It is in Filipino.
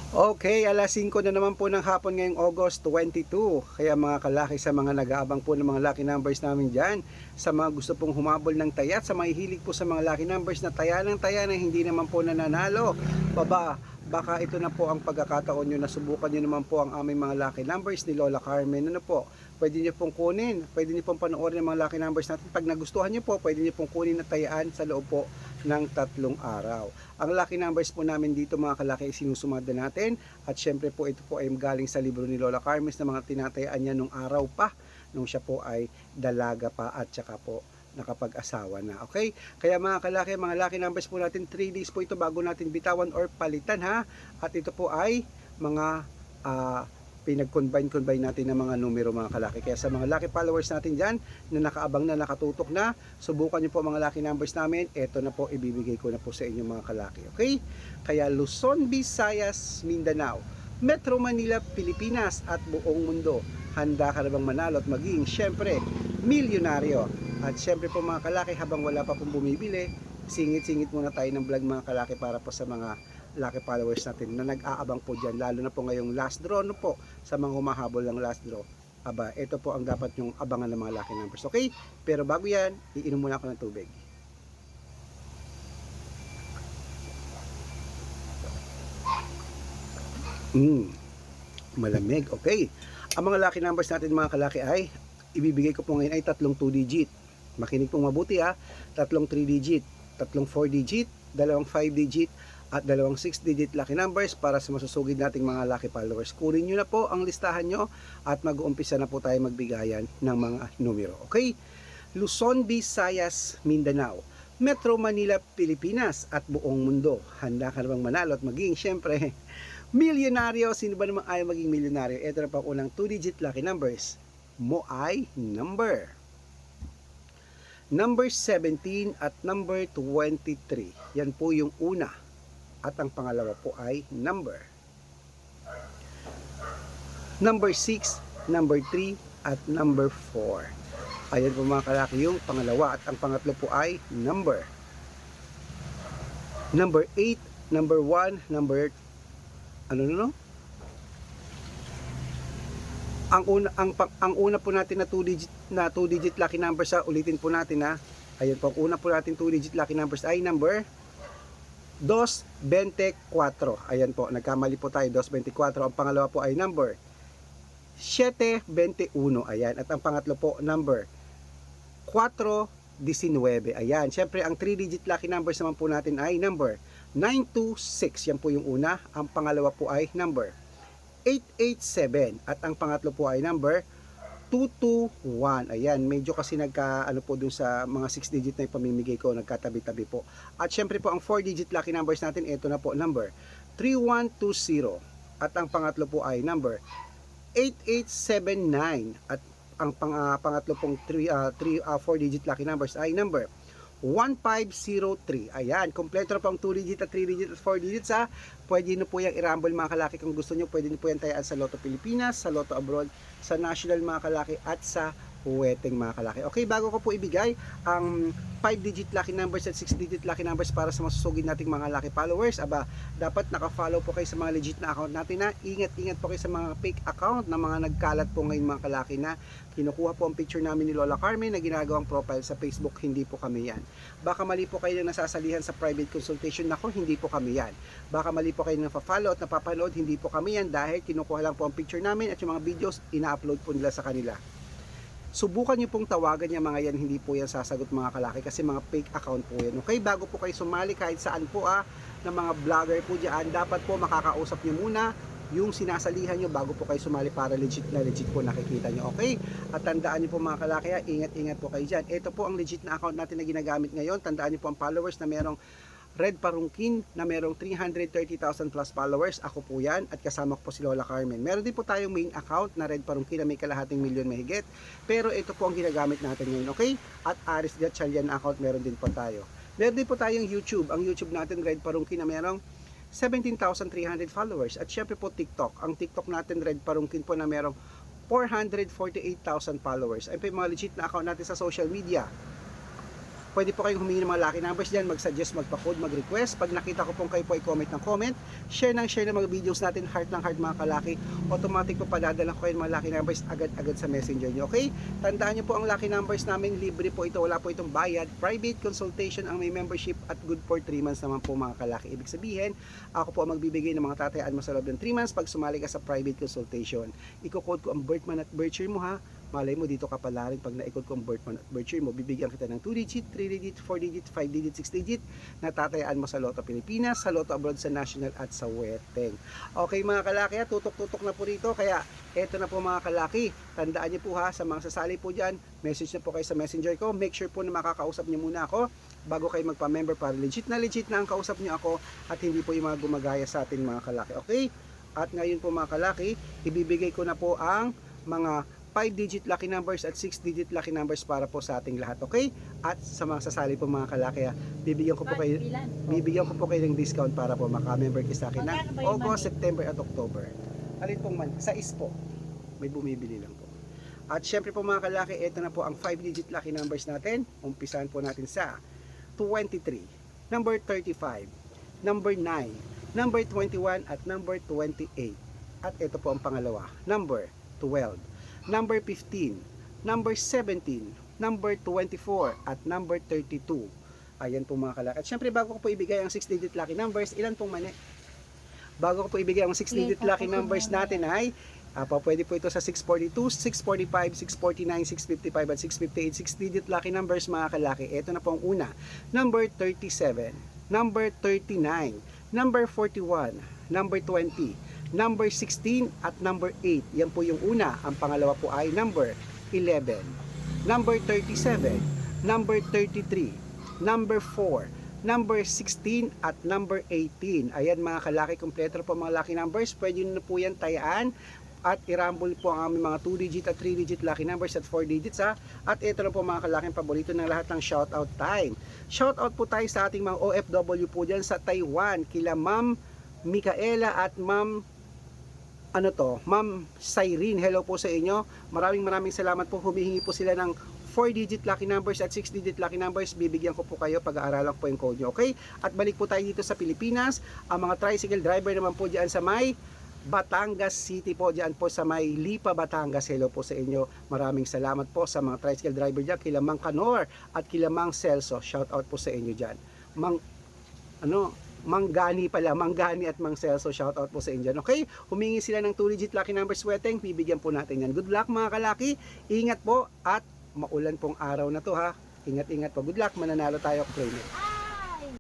Okay, alas 5 na naman po ng hapon ngayong August 22. Kaya mga kalaki, sa mga nag-aabang po ng mga lucky numbers namin dyan, sa mga gusto pong humabol ng taya, sa mga hilig po sa mga lucky numbers na taya ng taya na hindi naman po nananalo, baka ito na po ang pagkakataon nyo na subukan nyo naman po ang aming mga lucky numbers ni Lola Carmen. Ano po, pwede nyo pong kunin, pwede nyo pong panoorin ang mga lucky numbers natin. Pag nagustuhan nyo po, pwede nyo pong kunin na tayaan sa loob po ng 3 araw. Ang lucky numbers po namin dito mga kalaki ay sinusumada natin, at syempre po ito po ay galing sa libro ni Lola Carmen na mga tinatayaan niya nung araw pa, nung siya po ay dalaga pa at saka po nakapag-asawa na. Okay? Kaya mga kalaki, mga lucky numbers po natin, 3 days po ito bago natin bitawan or palitan ha. At ito po ay mga pinag-combine natin ng mga numero mga kalaki. Kaya sa mga lucky followers natin dyan na nakaabang na, nakatutok na, subukan nyo po mga lucky numbers namin. Ito na po, ibibigay ko na po sa inyo mga kalaki. Okay? Kaya Luzon, Visayas, Mindanao, Metro Manila, Pilipinas at buong mundo, handa ka na bang manalo at maging syempre milyonaryo? At syempre po mga kalaki, habang wala pa pong bumibili, singit-singit muna tayo ng vlog mga kalaki para po sa mga lucky followers natin na nag-aabang po dyan, lalo na po ngayong last draw, no po, sa mga humahabol ng last draw. Aba, ito po ang dapat yung abangan ng mga lucky numbers. Okay? Pero bago yan, iinom muna ako ng tubig. Malamig. Okay. Ang mga lucky numbers natin mga kalaki ay ibibigay ko po ngayon ay tatlong 2 digit. Makinig pong mabuti ha. Tatlong 3 digit, tatlong 4 digit, dalawang 5 digit at dalawang 6 digit lucky numbers para sa masusugid nating mga lucky followers. Kunin nyo na po ang listahan nyo at mag-uumpisa na po tayo magbigayan ng mga numero. Okay? Luzon, Visayas, Mindanao, Metro Manila, Pilipinas at buong mundo. Handa ka na bang manalo at maging syempre milyonaryo? Sino ba namang ayaw maging milyonaryo? Ito na po ang unang 2 digit lucky numbers mo ay number 17 at number 23. Yan po yung una. At ang pangalawa po ay number 6, number 3 at number 4. Ayan po mga kalaki yung pangalawa. At ang pangatlo po ay number 8, number 1, number ang una po natin na 2 digit lucky numbers ha, ulitin po natin ha. Ayun po, ang una po natin 2 digit lucky numbers ay number 224. Ayan po, nagkamali po tayo, 224. Ang pangalawa po ay number 721. Ayan, at ang pangatlo po number 419. Ayan, syempre ang 3 digit lucky numbers naman po natin ay number 926. Yan po yung una. Ang pangalawa po ay number 887 at ang pangatlo po ay number 221. Ayan, medyo kasi ano po dun sa mga 6 digit na ipamimigay ko, nagkatabi-tabi po. At syempre po ang 4 digit lucky numbers natin, ito na po, number 3120 at ang pangatlo po ay number 8879 at ang pangatlo pong 4 digit lucky numbers ay number 1503. Ayan, kompleto na po ang 2 digit at 3 digit at 4 digits ha. Pwede nyo po yung i-rumble mga kalaki kung gusto nyo. Pwede nyo po yan tayaan sa Lotto Pilipinas, sa Lotto Abroad, sa National mga kalaki at sa Huweteng mga kalaki. Okay, bago ko po ibigay ang 5 digit lucky numbers at 6 digit lucky numbers para sa masusugid nating mga lucky followers, aba, dapat naka-follow po kayo sa mga legit na account natin na. Ingat-ingat po kayo sa mga fake account na mga nagkalat po ngayon mga kalaki na kinukuha po ang picture namin ni Lola Carmen na ginagawang profile sa Facebook. Hindi po kami yan. Baka mali po kayo na nasasalihan sa private consultation. Nako, hindi po kami yan. Baka mali po kayo na pa-follow at napapanood. Hindi po kami yan dahil kinukuha lang po ang picture namin at yung mga videos ina-upload po nila sa kanila. Subukan nyo pong tawagan yung mga yan, hindi po yan sasagot mga kalaki kasi mga fake account po yan. Okay, bago po kayo sumali kahit saan po ng mga vlogger po dyan, dapat po makakausap nyo muna yung sinasalihan nyo bago po kayo sumali para legit po nakikita nyo. Okay, at tandaan nyo po mga kalaki, ingat-ingat po kayo dyan. Ito po ang legit na account natin na ginagamit ngayon. Tandaan nyo po ang followers na merong Red Parungkin na merong 330,000 plus followers. Ako po yan at kasama ko po si Lola Carmen. Meron din po tayong main account na Red Parungkin na may kalahating milyon mahigit. Pero ito po ang ginagamit natin ngayon, okay? At Aris Gatchalian account meron din po tayo. Meron din po tayong YouTube. Ang YouTube natin Red Parungkin na merong 17,300 followers. At syempre po TikTok. Ang TikTok natin Red Parungkin po na merong 448,000 followers. Ayun po yung mga legit na account natin sa social media. Pwede po kayong humingi ng mga lucky numbers dyan, mag-suggest, magpa-code, mag-request. Pag nakita ko pong kayo po ay comment ng comment, share ng mga videos natin, heart ng heart mga kalaki, automatic po padadala ko kayo ng mga lucky numbers agad-agad sa messenger nyo. Okay? Tandaan nyo po ang lucky numbers namin, libre po ito, wala po itong bayad. Private consultation ang may membership at good for 3 months naman po mga kalaki. Ibig sabihin, ako po ang magbibigay ng mga tatayaan mo sa loob ng 3 months pag sumali ka sa private consultation. Iko-code ko ang birth month at birth year mo ha. Malay mo dito ka pala rin pag na-ikot ko ang birth month at birth year mo, bibigyan kita ng 2 digit, 3 digit, 4 digit, 5 digit, 6 digit na tatayaan mo sa Lotto Pilipinas, sa Lotto Abroad, sa National at sa Weteng. Okay mga kalaki, tutok-tutok na po rito, kaya eto na po mga kalaki, tandaan niyo po ha, sa mga sasali po dyan, message na po kayo sa messenger ko, make sure po na makakausap niyo muna ako bago kayo magpa-member para legit na ang kausap niyo ako at hindi po yung mga gumagaya sa atin mga kalaki. Okay? At ngayon po mga kalaki, ibibigay ko na po ang mga 5-digit lucky numbers at 6-digit lucky numbers para po sa ating lahat, okay? At sa mga sasali po mga kalaki, bibigyan ko po kayo ng discount para po maka-member kayo sa akin ng August, September at October. Alin pong man, sa po, may bumibili lang po. At syempre po mga kalaki, ito na po ang 5-digit lucky numbers natin. Umpisahan po natin sa 23, number 35, number 9, number 21 at number 28. At ito po ang pangalawa, number 12, number 15, number 17, number 24 at number 32. Ayan po mga kalaki. At syempre bago ko po ibigay ang 6-digit lucky numbers, ilan pong mani? Bago ko po ibigay ang 6-digit lucky numbers natin ay pwede po ito sa 642, 645, 649, 655 at 658. 6-digit lucky numbers mga kalaki. Ito na po ang una, number 37, number 39, number 41, number 20, number 16 at number 8. Yan po yung una. Ang pangalawa po ay number 11, number 37, number 33, number 4, number 16 at number 18. Ayan mga kalaki, kompleto po mga lucky numbers. Pwede nyo na po yan tayaan at i-rumble po ang aming mga 2-digit at 3-digit lucky numbers at 4 digits ha. At ito na po mga kalaking paborito ng lahat ng shoutout time. Shoutout po tayo sa ating mga OFW po dyan sa Taiwan, kila Ma'am Micaela at Ma'am Ma'am Cyrene. Hello po sa inyo. Maraming salamat po. Humihingi po sila ng 4-digit lucky numbers at 6-digit lucky numbers. Bibigyan ko po kayo, pag-aaralan ko po yung code nyo. Okay? At balik po tayo dito sa Pilipinas. Ang mga tricycle driver naman po dyan sa may Batangas City po, dyan po sa may Lipa, Batangas. Hello po sa inyo. Maraming salamat po sa mga tricycle driver dyan. Kila Mang Canor at kila Mang Celso. Shout out po sa inyo dyan. Manggani at Mang Celso, shout out po sa inyo. Okay? Humingi sila ng 2-digit lucky numbers, Weteng, bibigyan po natin yan. Good luck mga kalaki. Ingat po at maulan pong araw na to ha. Ingat po. Good luck, mananalo tayo. Claim it.